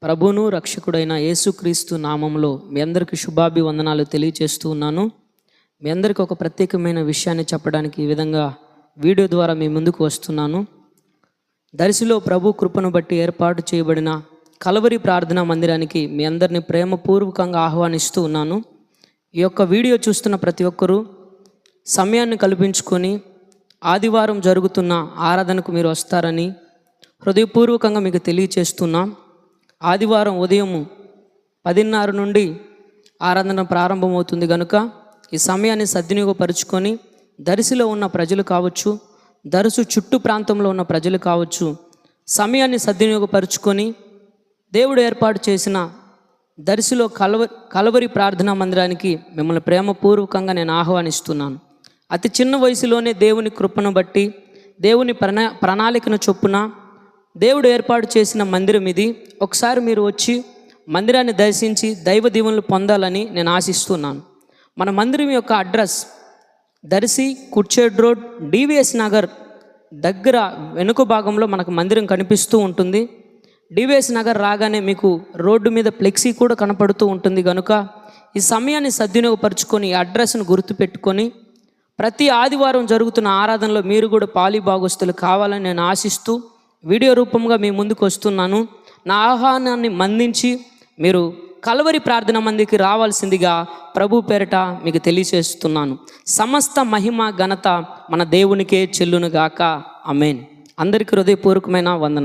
ప్రభువును రక్షకుడైన యేసుక్రీస్తు నామంలో మీ అందరికీ శుభాభివందనాలు తెలియచేస్తూ ఉన్నాను. మీ అందరికీ ఒక ప్రత్యేకమైన విషయాన్ని చెప్పడానికి ఈ విధంగా వీడియో ద్వారా మీ ముందుకు వస్తున్నాను. దర్శిలో ప్రభు కృపను బట్టి ఏర్పాటు చేయబడిన కలవరి ప్రార్థనా మందిరానికి మీ అందరినీ ప్రేమపూర్వకంగా ఆహ్వానిస్తూ ఉన్నాను. ఈ యొక్క వీడియో చూస్తున్న ప్రతి ఒక్కరూ సమయాన్ని కల్పించుకొని ఆదివారం జరుగుతున్న ఆరాధనకు మీరు వస్తారని హృదయపూర్వకంగా మీకు తెలియచేస్తున్నాం. ఆదివారం ఉదయం 10:30 నుండి ఆరాధన ప్రారంభమవుతుంది కనుక ఈ సమయాన్ని సద్వినియోగపరుచుకొని దర్శిలో ఉన్న ప్రజలు కావచ్చు, దర్శి చుట్టూ ప్రాంతంలో ఉన్న ప్రజలు కావచ్చు, సమయాన్ని సద్వినియోగపరుచుకొని దేవుడు ఏర్పాటు చేసిన దర్శిలో కలవరి ప్రార్థనా మందిరానికి మిమ్మల్ని ప్రేమపూర్వకంగా నేను ఆహ్వానిస్తున్నాను. అతి చిన్న వయసులోనే దేవుని కృపను బట్టి, దేవుని ప్రణాళికను చొప్పున దేవుడు ఏర్పాటు చేసిన మందిరం ఇది. ఒకసారి మీరు వచ్చి మందిరాన్ని దర్శించి దైవ దీవెనలు పొందాలని నేను ఆశిస్తున్నాను. మన మందిరం యొక్క address Darsi Kurichedu road, DVS Nagar దగ్గర వెనుక భాగంలో మనకు మందిరం కనిపిస్తూ ఉంటుంది. డివిఎస్ నగర్ రాగానే మీకు రోడ్డు మీద ఫ్లెక్సీ కూడా కనపడుతూ ఉంటుంది కనుక ఈ సమయాన్ని సద్వినియోగపరుచుకొని ఈ అడ్రస్ను గుర్తుపెట్టుకొని ప్రతి ఆదివారం జరుగుతున్న ఆరాధనలో మీరు కూడా పాలిభాగస్తులు కావాలని నేను ఆశిస్తూ వీడియో రూపంగా మీ ముందుకు వస్తున్నాను. నా ఆహ్వానాన్ని మన్నించి మీరు కలవరి ప్రార్థన మందికి రావాల్సిందిగా ప్రభు పేరట మీకు తెలియజేస్తున్నాను. సమస్త మహిమ ఘనత మన దేవునికే చెల్లునుగాక. ఆమేన్. అందరికీ హృదయపూర్వకమైన వందనాలు.